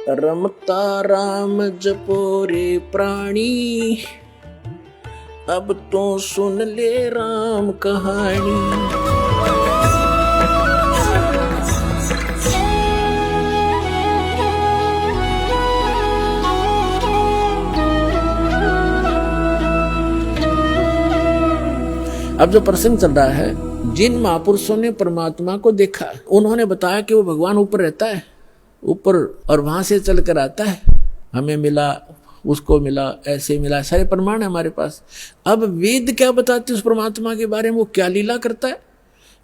रमता राम जपो रे प्राणी, अब तो सुन ले राम कहानी। अब जो प्रसंग चल रहा है, जिन महापुरुषों ने परमात्मा को देखा उन्होंने बताया कि वो भगवान ऊपर रहता है, ऊपर, और वहां से चल कर आता है, हमें मिला, उसको मिला, ऐसे मिला, सारे प्रमाण है हमारे पास। अब वेद क्या बताते उस परमात्मा के बारे में, वो क्या लीला करता है?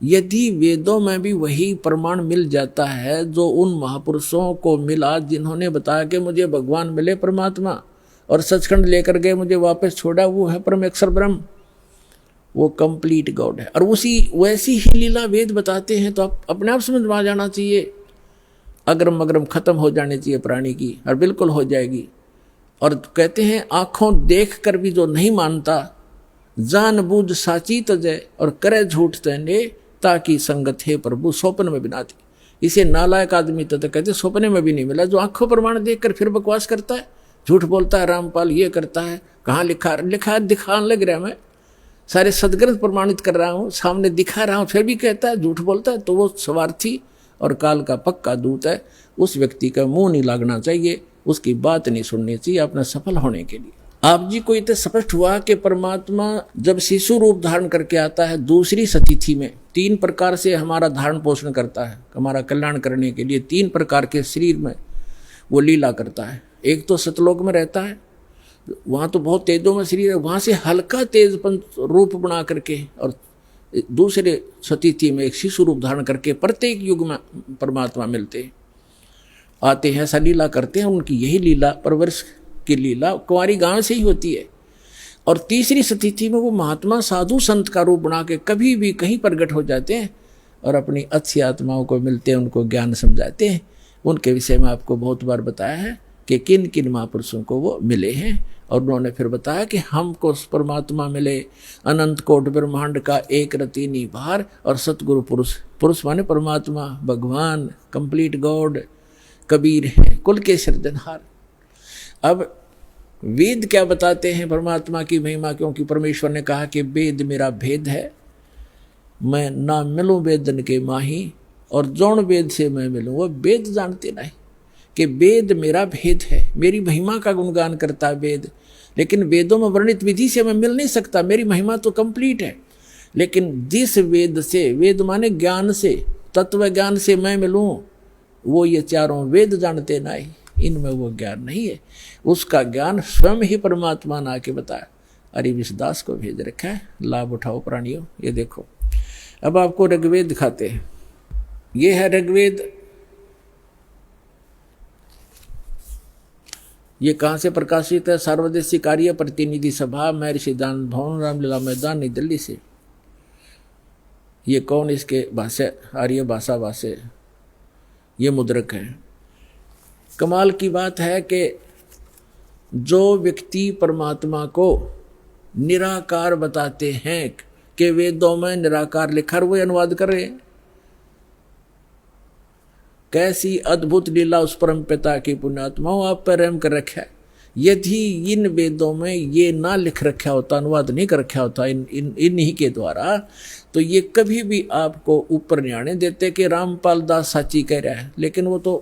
यदि वेदों में भी वही प्रमाण मिल जाता है जो उन महापुरुषों को मिला जिन्होंने बताया कि मुझे भगवान मिले परमात्मा और सचखंड लेकर गए, मुझे वापस छोड़ा, वो है परम अक्षर ब्रह्म, वो कंप्लीट गॉड है। और उसी वैसी ही लीला वेद बताते हैं, तो आप अपने आप समझ में आ जाना चाहिए। अग्रम अग्रम खत्म हो जानी चाहिए प्राणी की, और बिल्कुल हो जाएगी। और कहते हैं आंखों देख कर भी जो नहीं मानता, जान बूझ साची तजय और करे झूठ तने, ताकि संगत है प्रभु स्वप्न में बिना थी। इसे नालायक आदमी तो कहते स्वप्न में भी नहीं मिला, जो आंखों प्रमाण देख कर फिर बकवास करता है, झूठ बोलता है, रामपाल ये करता है, कहाँ लिखा दिखाने लग रहा है, मैं सारे सदग्रंथ प्रमाणित कर रहा हूँ, सामने दिखा रहा हूँ, फिर भी कहता है, झूठ बोलता है, तो वो स्वार्थी और काल का पक्का दूत है। उस व्यक्ति का मुंह नहीं लागना चाहिए, उसकी बात नहीं सुननी चाहिए अपना सफल होने के लिए। आप जी को इतना स्पष्ट हुआ कि परमात्मा जब शिशु रूप धारण करके आता है दूसरी सतिथि में, 3 प्रकार से हमारा धारण पोषण करता है, हमारा कल्याण करने के लिए 3 प्रकार के शरीर में वो लीला करता है। एक तो सतलोक में रहता है, वहाँ तो बहुत तेजों में शरीर है, वहाँ से हल्का तेजपन रूप बना करके, और दूसरे सतिथि में एक शिशु रूप धारण करके प्रत्येक युग में परमात्मा मिलते आते हैं, ऐसा लीला करते हैं। उनकी यही लीला, परवरिश की लीला कुंवारी गांव से ही होती है। और तीसरी सतिथि में वो महात्मा साधु संत का रूप बना के कभी भी कहीं प्रकट हो जाते हैं और अपनी अच्छी आत्माओं को मिलते हैं, उनको ज्ञान समझाते हैं। उनके विषय में आपको बहुत बार बताया है कि किन किन महापुरुषों को वो मिले हैं, और उन्होंने फिर बताया कि हमको परमात्मा मिले अनंत कोट ब्रह्मांड का एक रति निभार, और सतगुरु पुरुष, पुरुष माने परमात्मा, भगवान, कंप्लीट गॉड, कबीर है, कुल के सृजनहार। अब वेद क्या बताते हैं परमात्मा की महिमा, क्योंकि परमेश्वर ने कहा कि वेद मेरा भेद है, मैं ना मिलूं वेदन के माही, और जौन वेद से मैं मिलूं वो वेद जानते नहीं, कि वेद मेरा भेद है, मेरी महिमा का गुणगान करता है वेद। लेकिन वेदों में वर्णित विधि से मैं मिल नहीं सकता, मेरी महिमा तो कंप्लीट है। लेकिन जिस वेद से, वेद माने ज्ञान से, तत्व ज्ञान से मैं मिलूं, वो ये चारों वेद जानते नहीं, इनमें वो ज्ञान नहीं है। उसका ज्ञान स्वयं ही परमात्मा ने आके बताया। अरे विश्वदास को भेज रखा है, लाभ उठाओ प्राणियों। ये देखो, अब आपको ऋग्वेद दिखाते हैं। ये है ऋग्वेद। ये कहाँ से प्रकाशित है? सर्वदेशी कार्य प्रतिनिधि सभा, महर्षि दान भवन, रामलीला मैदान, नई दिल्ली से। ये कौन इसके भाषा, आर्य भाषा भाषे, ये मुद्रक है। कमाल की बात है कि जो व्यक्ति परमात्मा को निराकार बताते हैं कि वेदों में निराकार लिखा, वो अनुवाद कर रहे हैं। कैसी अद्भुत लीला उस परम पिता की पुण्यात्माओं आप पर रहम कर रखा है। यदि इन वेदों में ये ना लिख रखा होता, अनुवाद नहीं कर रखा होता इन्हीं के द्वारा, तो ये कभी भी आपको ऊपर नहीं आने देते कि रामपाल दास साची कह रहा है। लेकिन वो तो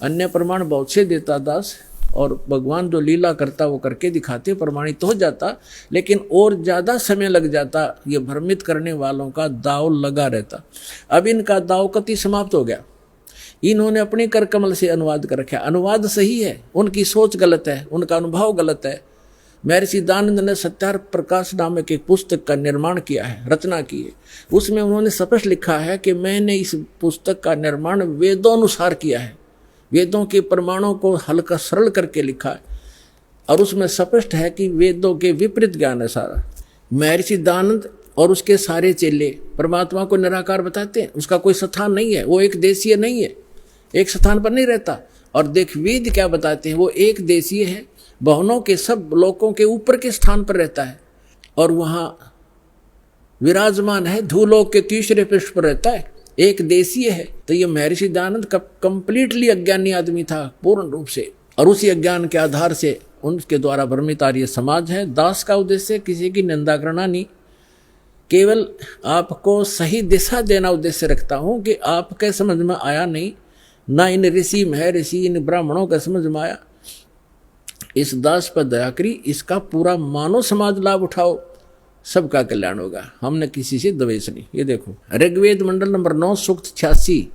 अन्य प्रमाण बहुत से देता दास, और भगवान जो लीला करता वो करके दिखाते, प्रमाणित तो हो जाता, लेकिन और ज़्यादा समय लग जाता। ये भ्रमित करने वालों का दाव लगा रहता। अब इनका दाव कति समाप्त हो गया। इन्होंने अपने कर कमल से अनुवाद कर रखा। अनुवाद सही है, उनकी सोच गलत है, उनका अनुभव गलत है। महर्षि दानंद ने सत्यार प्रकाश नामक एक पुस्तक का निर्माण किया है, रचना की है। उसमें उन्होंने स्पष्ट लिखा है कि मैंने इस पुस्तक का निर्माण वेदोनुसार किया है, वेदों के प्रमाणों को हल्का सरल करके लिखा है। और उसमें स्पष्ट है कि वेदों के विपरीत ज्ञान है सारा। महर्षि दानंद और उसके सारे चेले परमात्मा को निराकार बताते हैं, उसका कोई स्थान नहीं है, वो एक देशीय नहीं है, एक स्थान पर नहीं रहता। और देख वेद क्या बताते हैं, वो एक देशीय है, भवनों के सब लोकों के ऊपर के स्थान पर रहता है, और वहाँ विराजमान है, धूलोक के तीसरे पृष्ठ पर रहता है। एक देशीय है। तो ये महर्षि दयानंद कंप्लीटली अज्ञानी आदमी था पूर्ण रूप से, और उसी अज्ञान के आधार से उनके द्वारा भ्रमित आर्य समाज है। दास का उद्देश्य किसी की निंदा करना नहीं, केवल आपको सही दिशा देना उद्देश्य रखता हूं कि आपके समझ में आया नहीं, ना इन ऋषि महर्षि इन ब्राह्मणों का समझ में आया, इस दास पर दया करी, इसका पूरा मानव समाज लाभ उठाओ, सबका कल्याण होगा। हमने किसी से द्वेष नहीं। ये देखो ऋग्वेद मंडल नंबर 9 सूक्त 86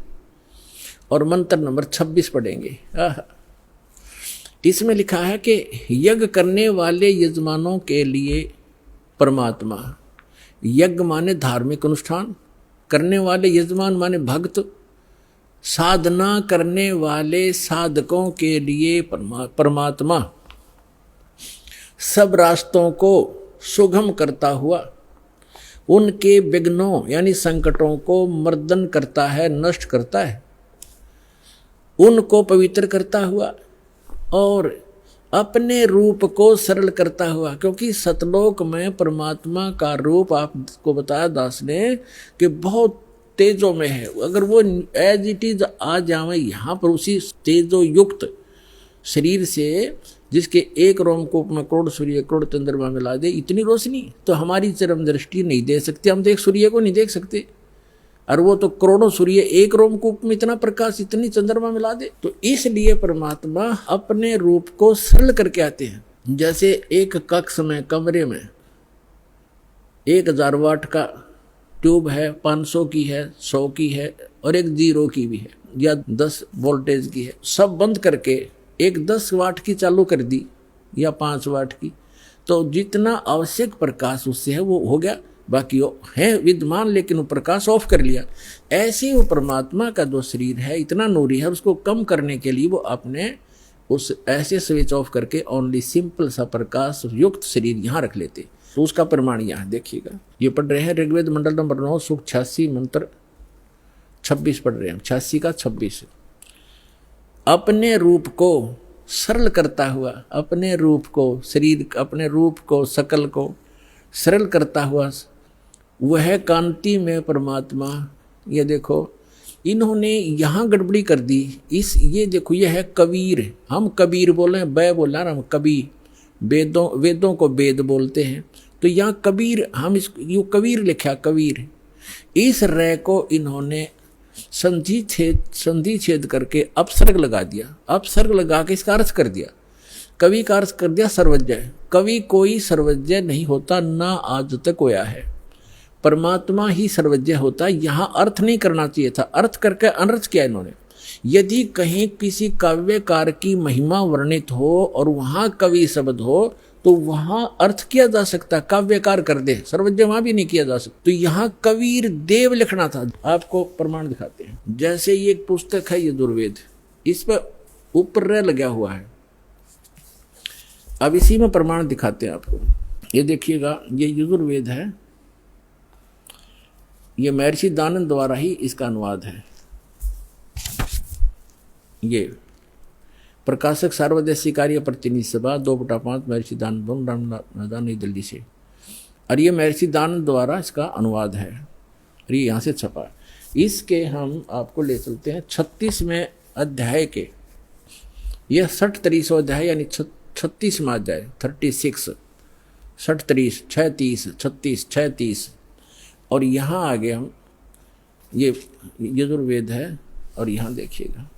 और मंत्र नंबर 26 पढ़ेंगे। इसमें लिखा है कि यज्ञ करने वाले यजमानों के लिए परमात्मा, यज्ञ माने धार्मिक अनुष्ठान, करने वाले यजमान माने भक्त, साधना करने वाले साधकों के लिए परमात्मा सब रास्तों को सुगम करता हुआ उनके विघ्नों यानी संकटों को मर्दन करता है, नष्ट करता है, उनको पवित्र करता हुआ और अपने रूप को सरल करता हुआ। क्योंकि सतलोक में परमात्मा का रूप आपको बताया दास ने कि बहुत तेजों में है। अगर वो एज इट इज आ जावे यहाँ पर उसी तेजो युक्त शरीर से, जिसके एक रोमकूप में करोड़ सूर्य करोड़ चंद्रमा मिला दे, इतनी रोशनी तो हमारी चरम दृष्टि नहीं दे सकती। हम देख सूर्य को नहीं देख सकते, और वो तो करोड़ों सूर्य एक रोमकूप में इतना प्रकाश इतनी चंद्रमा मिला दे। तो इसलिए परमात्मा अपने रूप को सरल करके आते हैं। जैसे एक कक्ष में कमरे में 1000 वाट का ट्यूब है, 500 की है, 100 की है और एक 0 की भी है या 10 वोल्टेज की है, सब बंद करके एक 10 वाट की चालू कर दी या 5 वाट की, तो जितना आवश्यक प्रकाश उससे है वो हो गया, बाकी वो है विद्यमान लेकिन वो प्रकाश ऑफ कर लिया। ऐसे वो परमात्मा का जो शरीर है इतना नूरी है, उसको कम करने के लिए वो अपने उस ऐसे स्विच ऑफ करके ओनली सिंपल सा प्रकाश युक्त शरीर यहाँ रख लेते। तो उसका प्रमाण यहाँ देखिएगा, ये पढ़ रहे हैं ऋग्वेद मंडल नंबर 9 सूक्त 86 मंत्र 26 पढ़ रहे हैं, 86 का 26। अपने रूप को सरल करता हुआ, अपने रूप को शरीर, अपने रूप को सकल को सरल करता हुआ वह कांति में परमात्मा। ये देखो इन्होंने यहाँ गड़बड़ी कर दी। ये देखो ये है कबीर, हम कबीर बोले, बै बोला हम कबीर, वेदों को वेद बोलते हैं, तो यहाँ कबीर हम इस यू कबीर लिखा कबीर। इस रे को इन्होंने संधि छेद करके अपसर्ग लगा दिया, अपसर्ग लगा के इसका अर्थ कर दिया, कवि का अर्थ कर दिया सर्वज्ञ। कवि कोई सर्वज्ञ नहीं होता, ना आज तक होया है, परमात्मा ही सर्वज्ञ होता है। यहाँ अर्थ नहीं करना चाहिए था, अर्थ करके अनर्थ किया इन्होंने। यदि कहीं किसी काव्यकार की महिमा वर्णित हो और वहाँ कवि शब्द हो तो वहाँ अर्थ किया जा सकता, काव्यकार कर दे, सर्वज्ञ वहाँ भी नहीं किया जा सकता। तो यहाँ कबीर देव लिखना था। आपको प्रमाण दिखाते हैं, जैसे ये एक पुस्तक है यजुर्वेद, इस पर ऊपर रे लगा हुआ है। अब इसी में प्रमाण दिखाते हैं आपको। ये देखिएगा, ये यजुर्वेद है, ये महर्षि दयानंद द्वारा ही इसका अनुवाद है। ये प्रकाशक सार्वदेशी कार्य प्रतिनिधि सभा 2/5 महर्षि दयानंद नई दिल्ली से, और ये महर्षि दयानंद द्वारा इसका अनुवाद है और ये यहाँ से छपा। इसके हम आपको ले चलते हैं 36वें अध्याय के, यह 60-30 अध्याय यानी 36वां अध्याय 36, 60-30, 6-30, 36, 6-30, और यहाँ आगे हम ये यजुर्वेद है और यहाँ देखिएगा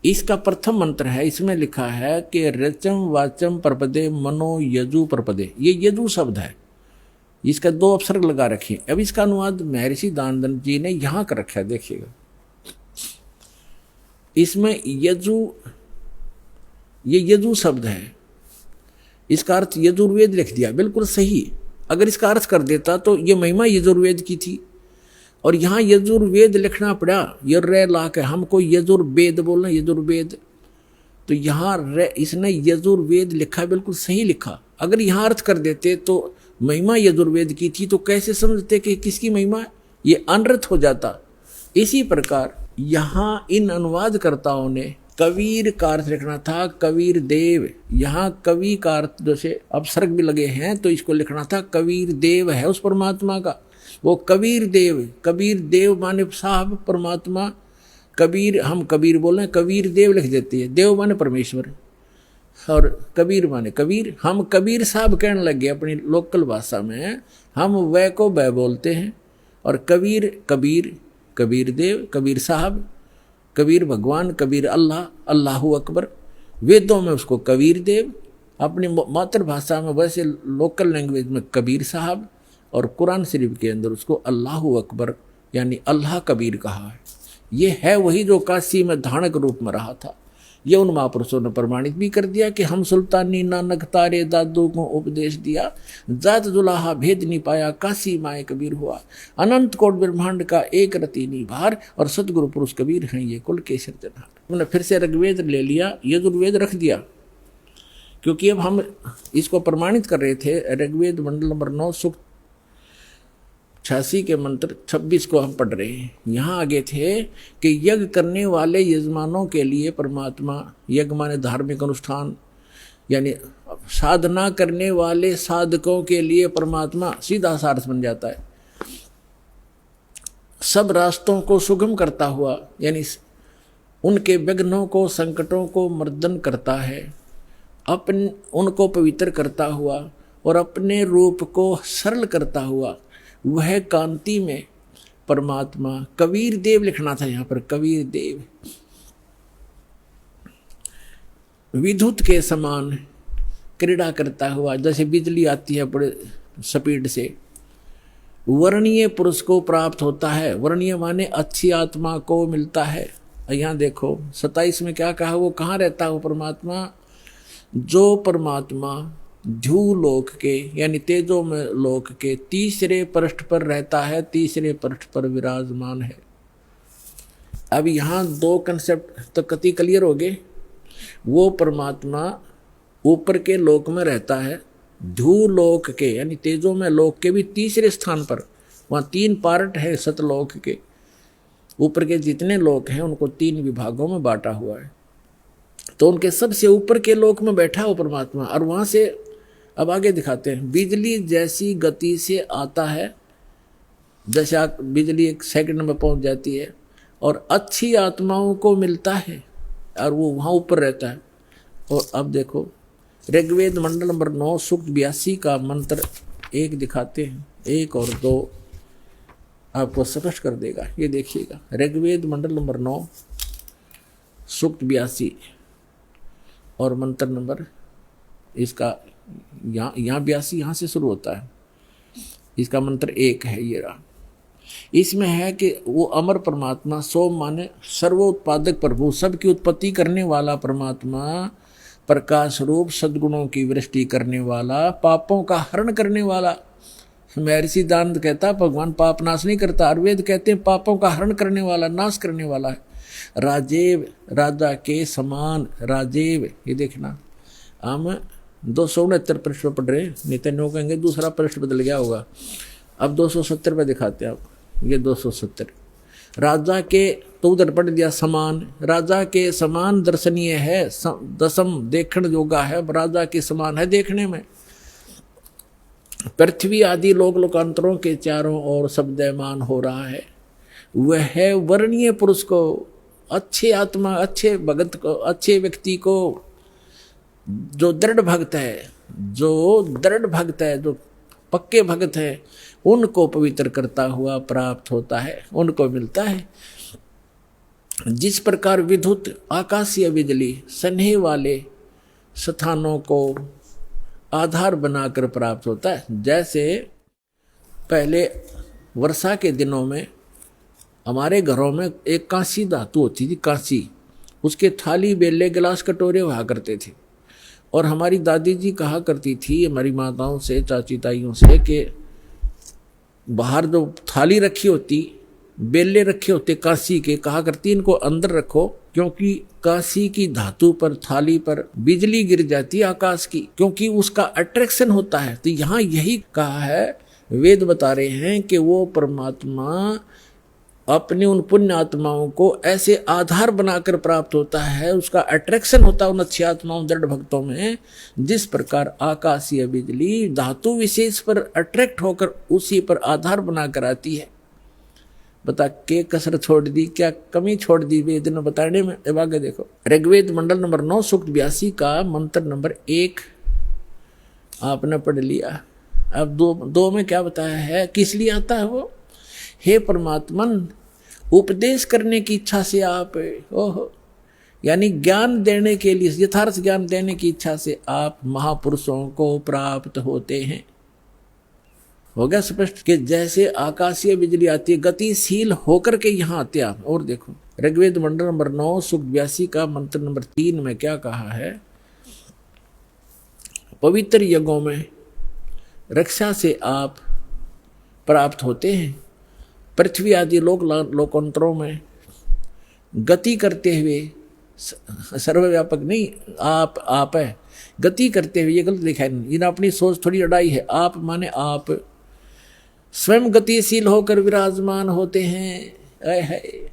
इसका प्रथम मंत्र है। इसमें लिखा है कि रचम वाचम प्रपदे मनो यजु प्रपदे, ये यजु शब्द है, इसका 2 अपसर्ग लगा रखिए। अब इसका अनुवाद महर्षि दयानंद जी ने यहाँ कर रखा है, देखिएगा इसमें यजु, ये यजु शब्द है, इसका अर्थ यजुर्वेद लिख दिया, बिल्कुल सही। अगर इसका अर्थ कर देता तो ये महिमा यजुर्वेद की थी, और यहाँ यजुर्वेद लिखना पड़ा, ये रे ला के हमको यजुर्वेद बोलना, यजुर्वेद, तो यहाँ रे इसने यजुर्वेद लिखा, बिल्कुल सही लिखा। अगर यहाँ अर्थ कर देते तो महिमा यजुर्वेद की थी, तो कैसे समझते कि किसकी महिमा है, ये अनर्थ हो जाता। इसी प्रकार यहाँ इन अनुवादकर्ताओं ने कबीर का अर्थ लिखना था, कबीर देव। यहाँ कवि का अर्थ जैसे अपसर्ग भी लगे हैं तो इसको लिखना था कबीर देव है उस परमात्मा का। वो कबीर देव माने साहब परमात्मा, कबीर हम कबीर बोल रहे हैं, कबीर देव लिख देती है, देव माने परमेश्वर और कबीर माने कबीर। हम कबीर साहब कहने लगे अपनी लोकल भाषा में, हम वह को वह बोलते हैं, और कबीर कबीर देव, कबीर साहब, कबीर भगवान, कबीर अल्लाह, अल्लाहू अकबर। वेदों में उसको कबीर देव, अपनी मातृभाषा में वैसे लोकल लैंग्वेज में कबीर साहब, और कुरान शरीफ के अंदर उसको अल्लाहू अकबर यानी अल्लाह कबीर कहा है। ये है वही जो काशी में धानक रूप में रहा था। ये उन महापुरुषों ने प्रमाणित भी कर दिया कि हम सुल्तानी नानक तारे दादू को उपदेश दिया, जात जुलाहा भेद नहीं पाया, काशी माए कबीर हुआ, अनंत कोट ब्रह्मांड का एक रति निभार, और सतगुरु पुरुष कबीर हैं ये कुल के सिरजनहार। उन्होंने फिर से ऋग्वेद ले लिया, यजुर्वेद रख दिया, क्योंकि अब हम इसको प्रमाणित कर रहे थे। ऋग्वेद मंडल नंबर 9 सूक्त 86 के मंत्र 26 को हम पढ़ रहे हैं। यहाँ आगे थे कि यज्ञ करने वाले यजमानों के लिए परमात्मा, यज्ञ माने धार्मिक अनुष्ठान, यानी साधना करने वाले साधकों के लिए परमात्मा सीधा सारथ बन जाता है। सब रास्तों को सुगम करता हुआ, यानी उनके विघ्नों को, संकटों को मर्दन करता है, उनको पवित्र करता हुआ और अपने रूप को सरल करता हुआ, वह कांति में परमात्मा कबीर देव लिखना था यहाँ पर, कबीर देव विद्युत के समान क्रीड़ा करता हुआ, जैसे बिजली आती है बड़े स्पीड से, वर्णीय पुरुष को प्राप्त होता है। वर्णीय माने अच्छी आत्मा को मिलता है। यहाँ देखो 27 में क्या कहा, वो कहाँ रहता है वो परमात्मा, जो परमात्मा ध्रुव लोक के यानी तेजो में लोक के तीसरे पृष्ठ पर रहता है, तीसरे पृष्ठ पर विराजमान है। अब यहाँ दो कंसेप्ट तो कति क्लियर हो गए। वो परमात्मा ऊपर के लोक में रहता है, ध्रुव लोक के यानी तेजो में लोक के भी तीसरे स्थान पर, वहाँ 3 पार्ट है सतलोक के। ऊपर के जितने लोक हैं उनको 3 विभागों में बांटा हुआ है, तो उनके सबसे ऊपर के लोक में बैठा हो परमात्मा। और वहाँ से अब आगे दिखाते हैं, बिजली जैसी गति से आता है, जैसे बिजली 1 सेकंड में पहुँच जाती है, और अच्छी आत्माओं को मिलता है और वो वहाँ ऊपर रहता है। और अब देखो ऋग्वेद मंडल नंबर 9 सूक्त 82 का मंत्र 1 दिखाते हैं, 1 और 2 आपको स्पष्ट कर देगा। ये देखिएगा, ऋग्वेद मंडल नंबर 9 सूक्त 82 और मंत्र नंबर इसका यहाँ 82 यहाँ से शुरू होता है, इसका मंत्र 1 है ये रहा। इसमें है कि वो अमर परमात्मा, सोम माने सर्वोत्पादक प्रभु, सबकी उत्पत्ति करने वाला परमात्मा, प्रकाश रूप सद्गुणों की वृष्टि करने वाला, पापों का हरण करने वाला। महर्षि दानंद कहता भगवान पाप नाश नहीं करता, आयुर्वेद कहते हैं पापों का हरण करने वाला, नाश करने वाला है। राजेव, राजा के समान, राजेव। ये देखना हम 269 पृष्ठ पढ़ रहे, नितिन कहेंगे दूसरा पृष्ठ बदल गया होगा। अब 270 पे दिखाते हैं आप, ये 270। राजा के तो उधर पढ़ दिया समान, राजा के समान दर्शनीय है, दसम देखण योगा है, राजा के समान है देखने में। पृथ्वी आदि लोक लोकांतरों के चारों ओर शब्दमान हो रहा है। वह है वर्णीय पुरुष को, अच्छे आत्मा, अच्छे भगत को, अच्छे व्यक्ति को, जो दृढ़ भक्त है, जो दृढ़ भक्त है, जो पक्के भक्त है, उनको पवित्र करता हुआ प्राप्त होता है, उनको मिलता है। जिस प्रकार विद्युत आकाशीय बिजली स्नेह वाले स्थानों को आधार बनाकर प्राप्त होता है, जैसे पहले वर्षा के दिनों में हमारे घरों में एक कांसी धातु होती थी, कांसी, उसके थाली बेले गिलास कटोरे हुआ करते थे। और हमारी दादी जी कहा करती थी हमारी माताओं से, चाची ताइयों से, कि बाहर जो थाली रखी होती, बेले रखे होते कांसी के, कहा करती इनको अंदर रखो, क्योंकि कांसी की धातु पर, थाली पर बिजली गिर जाती है आकाश की, क्योंकि उसका अट्रैक्शन होता है। तो यहाँ यही कहा है, वेद बता रहे हैं कि वो परमात्मा अपनी उन पुण्य आत्माओं को ऐसे आधार बनाकर प्राप्त होता है, उसका अट्रैक्शन होता है उन अच्छी आत्माओं दृढ़ भक्तों में, जिस प्रकार आकाशीय बिजली धातु विशेष पर अट्रैक्ट होकर उसी पर आधार बनाकर आती है। बता के कसर छोड़ दी, क्या कमी छोड़ दी वेद ने बताने में। अब आगे देखो, ऋग्वेद मंडल नंबर 9 सूक्त 82 का मंत्र नंबर 1 आपने पढ़ लिया। अब दो में क्या बताया है, किस लिए आता है वो। हे परमात्मन, उपदेश करने की इच्छा से आप, ओहो, यानी ज्ञान देने के लिए, यथार्थ ज्ञान देने की इच्छा से आप महापुरुषों को प्राप्त होते हैं। हो गया स्पष्ट कि जैसे आकाशीय बिजली आती है, गतिशील होकर के यहाँ आते हैं आप। और देखो ऋग्वेद मंडल नंबर 9 सूक्त 82 का मंत्र नंबर 3 में क्या कहा है, पवित्र यज्ञों में रक्षा से आप प्राप्त होते हैं, पृथ्वी आदि लोकांतरों में गति करते हुए, सर्वव्यापक नहीं, आप है, गति करते हुए, ये गलत लिखा है, इन्हें अपनी सोच थोड़ी अड़ाई है। आप माने आप स्वयं गतिशील होकर विराजमान होते हैं।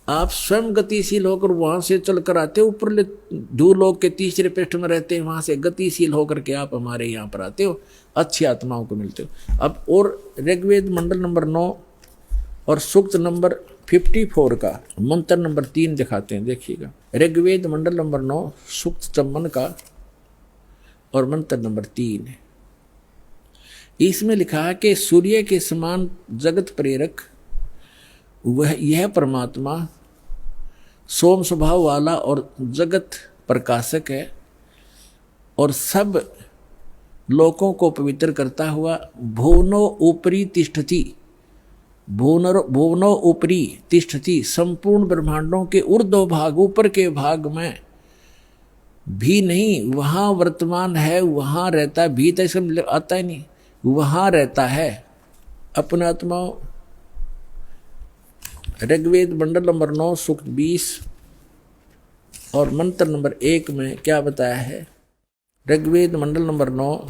आप स्वयं गतिशील होकर वहां से चलकर आते हो, ऊपर धूलोक के तीसरे पृष्ठ में रहते हैं, वहां से गतिशील होकर के आप हमारे यहाँ पर आते हो, अच्छी आत्माओं को मिलते हो। अब और ऋग्वेद मंडल नंबर 9 और सूक्त नंबर 54 का मंत्र नंबर 3 दिखाते हैं, देखिएगा। ऋग्वेद मंडल नंबर 9 सूक्त 54 का और मंत्र नंबर 3 है। इसमें लिखा है कि सूर्य के समान जगत प्रेरक वह यह परमात्मा सोम स्वभाव वाला और जगत प्रकाशक है, और सब लोकों को पवित्र करता हुआ भुवनो ऊपरी तिष्ठति, भुवनो ऊपरी तिष्ठति, संपूर्ण ब्रह्मांडों के ऊर्ध्व भाग, ऊपर के भाग में भी नहीं, वहाँ वर्तमान है, वहाँ रहता है, भी तो इसमें आता ही नहीं, वहाँ रहता है अपने आत्माओं। ऋग्वेद मंडल नंबर 9 सूक्त 20 और मंत्र नंबर 1 में क्या बताया है। ऋग्वेद मंडल नंबर 9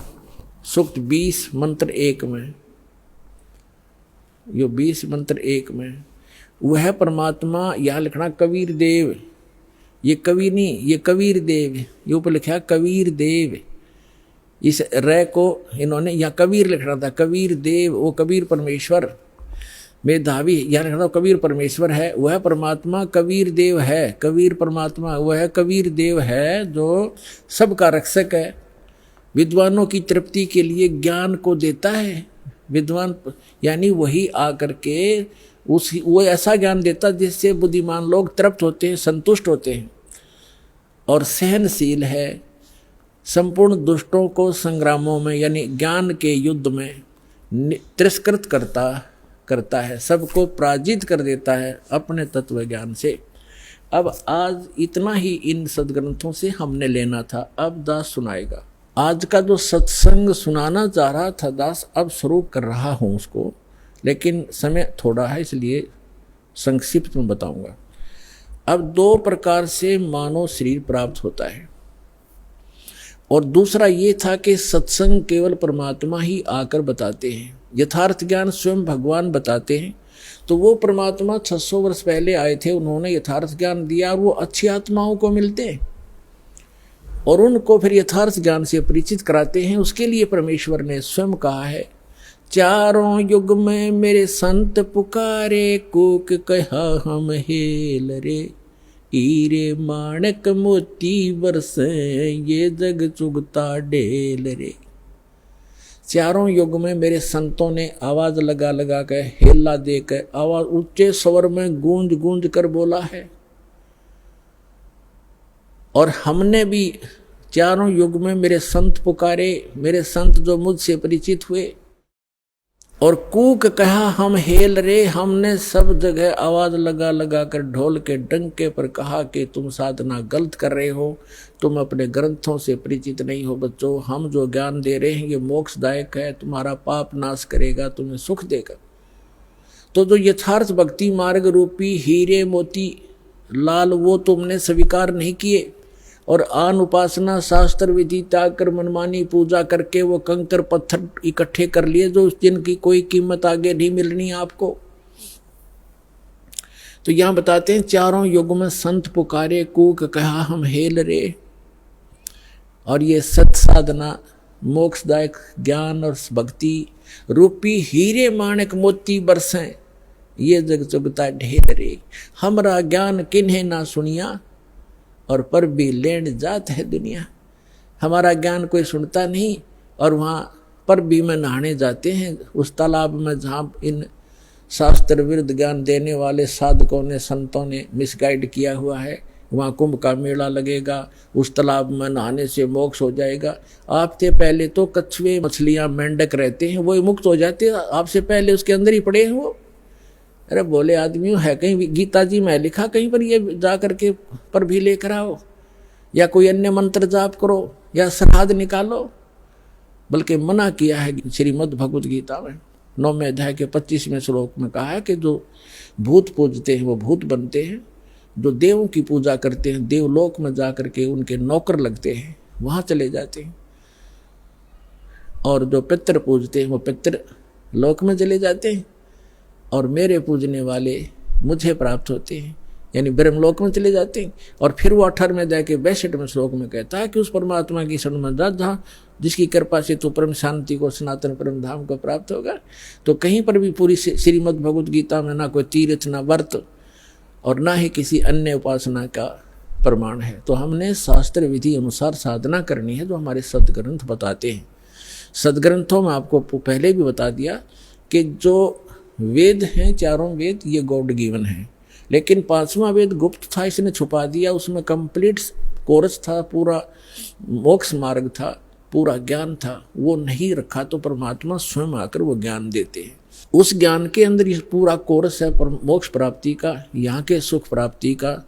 सूक्त 20 मंत्र 1 में, यो 20 मंत्र 1 में वह परमात्मा, यहाँ लिखना कबीर देव, ये कवि नहीं, ये कबीर देव, ये ऊपर लिखा कबीर देव, इस रे को इन्होंने यहाँ कबीर लिखना था, कबीर देव, वो कबीर परमेश्वर मेधावी, यहाँ लिखना था कबीर परमेश्वर है, वह परमात्मा कबीर देव है। कबीर परमात्मा वह कबीर देव है जो सबका रक्षक है, विद्वानों की तृप्ति के लिए ज्ञान को देता है। विद्वान यानी वही आकर के वो ऐसा ज्ञान देता जिससे बुद्धिमान लोग तृप्त होते हैं, संतुष्ट होते हैं, और सहनशील है, संपूर्ण दुष्टों को संग्रामों में यानी ज्ञान के युद्ध में तिरस्कृत करता है, सबको पराजित कर देता है अपने तत्व ज्ञान से। अब आज इतना ही इन सदग्रंथों से हमने लेना था। अब दास सुनाएगा। आज का जो सत्संग सुनाना चाह रहा था दास, अब शुरू कर रहा हूँ उसको, लेकिन समय थोड़ा है इसलिए संक्षिप्त में बताऊंगा। अब 2 प्रकार से मानव शरीर प्राप्त होता है, और दूसरा ये था कि सत्संग केवल परमात्मा ही आकर बताते हैं, यथार्थ ज्ञान स्वयं भगवान बताते हैं। तो वो परमात्मा 600 वर्ष पहले आए थे, उन्होंने यथार्थ ज्ञान दिया, और वो अच्छी आत्माओं को मिलते हैं और उनको फिर यथार्थ ज्ञान से परिचित कराते हैं। उसके लिए परमेश्वर ने स्वयं कहा है, चारों युग में मेरे संत पुकारे, कूक कहा हम हेल रे, हीरे माणक मोती बरसे, ये जग चुगता ढेल रे। चारों युग में मेरे संतों ने आवाज लगा लगा कर, हेला देकर, आवाज ऊंचे स्वर में गूंज गूंज कर बोला है, और हमने भी चारों युग में मेरे संत पुकारे, मेरे संत जो मुझसे परिचित हुए, और कूक कहा हम हेल रे, हमने सब जगह आवाज लगा लगा कर ढोल के डंके पर कहा कि तुम साधना गलत कर रहे हो, तुम अपने ग्रंथों से परिचित नहीं हो बच्चों, हम जो ज्ञान दे रहे हैं ये मोक्षदायक है, तुम्हारा पाप नाश करेगा, तुम्हें सुख देगा। तो जो यथार्थ भक्ति मार्ग रूपी हीरे मोती लाल वो तुमने स्वीकार नहीं किए, और आन उपासना शास्त्र विधि त्याग कर मनमानी पूजा करके वो कंकर पत्थर इकट्ठे कर लिए जो जिनकी कोई कीमत आगे नहीं मिलनी आपको। तो यहाँ बताते हैं, चारों युग में संत पुकारे, कूक कहा हम हेल रे। और ये सत साधना, मोक्षदायक ज्ञान और भक्ति रूपी हीरे माणिक मोती बरसें, ये जग जुगता ढेर रे। हमरा ज्ञान किन्हें ना सुनिया, और पर भी लेन जात है दुनिया। हमारा ज्ञान कोई सुनता नहीं, और वहाँ पर भी में नहाने जाते हैं उस तालाब में जहाँ इन शास्त्र विरुद्ध ज्ञान देने वाले साधकों ने, संतों ने मिसगाइड किया हुआ है। वहाँ कुंभ का मेला लगेगा, उस तालाब में नहाने से मोक्ष हो जाएगा। आपसे पहले तो कछुए, मछलियाँ, मेंढक रहते हैं, वो मुक्त हो जाते हैं, आपसे पहले उसके अंदर ही पड़े हैं वो। अरे बोले आदमी है, कहीं गीता जी में लिखा कहीं पर ये जा करके पर भी लेकर आओ, या कोई अन्य मंत्र जाप करो, या श्राद्ध निकालो। बल्कि मना किया है श्रीमद् भगवत गीता में 9वें अध्याय के 25वें श्लोक में कहा है कि जो भूत पूजते हैं वो भूत बनते हैं, जो देवों की पूजा करते हैं देवलोक में जा करके उनके नौकर लगते हैं, वहाँ चले जाते हैं, और जो पितर पूजते हैं वो पितर लोक में चले जाते हैं, और मेरे पूजने वाले मुझे प्राप्त होते हैं, यानी ब्रह्मलोक में चले जाते हैं। और फिर वो 18वें जाके 62वें श्लोक में कहता है कि उस परमात्मा की शरण में जा, जहाँ जिसकी कृपा से तो परम शांति को, सनातन परम धाम को प्राप्त होगा। तो कहीं पर भी पूरी श्रीमद् भगवत गीता में ना कोई तीर्थ, ना व्रत, और ना ही किसी अन्य उपासना का प्रमाण है। तो हमने शास्त्र विधि अनुसार साधना करनी है, जो हमारे सदग्रंथ बताते हैं। सदग्रंथों में आपको पहले भी बता दिया कि जो वेद हैं, चारों वेद, ये गॉड गिवन है, लेकिन 5वां वेद गुप्त था, इसने छुपा दिया। उसमें कंप्लीट कोर्स था, पूरा मोक्ष मार्ग था, पूरा ज्ञान था, वो नहीं रखा। तो परमात्मा स्वयं आकर वो ज्ञान देते हैं। उस ज्ञान के अंदर ये पूरा कोर्स है मोक्ष प्राप्ति का, यहाँ के सुख प्राप्ति का,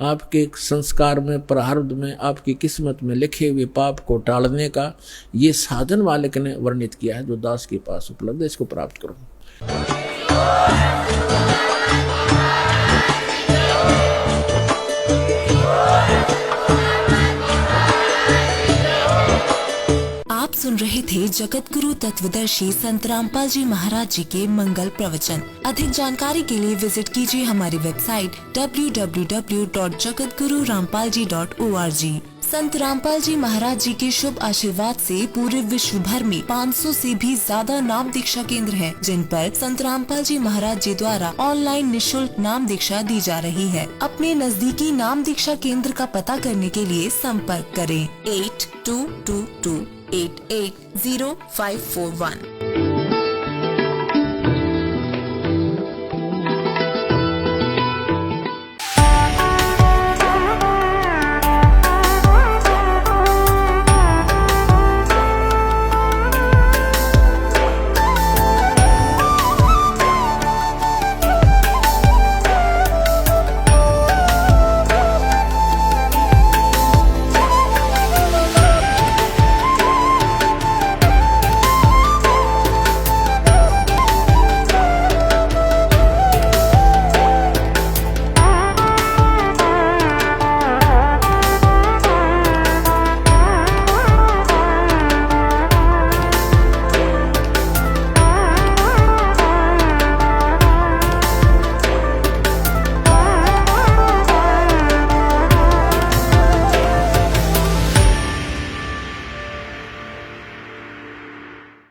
आपके संस्कार में, प्रारब्ध में, आपकी किस्मत में लिखे हुए पाप को टालने का। ये साधन वालक ने वर्णित किया है, जो दास के पास उपलब्ध है, इसको प्राप्त करो। आप सुन रहे थे जगत गुरु तत्वदर्शी संत रामपाल जी महाराज जी के मंगल प्रवचन। अधिक जानकारी के लिए विजिट कीजिए हमारी वेबसाइट www.jagatgururampalji.org। संत रामपाल जी महाराज जी के शुभ आशीर्वाद से पूरे विश्व भर में 500 से भी ज्यादा नाम दीक्षा केंद्र हैं, जिन पर संत रामपाल जी महाराज जी द्वारा ऑनलाइन निशुल्क नाम दीक्षा दी जा रही है। अपने नजदीकी नाम दीक्षा केंद्र का पता करने के लिए संपर्क करें 8222880541।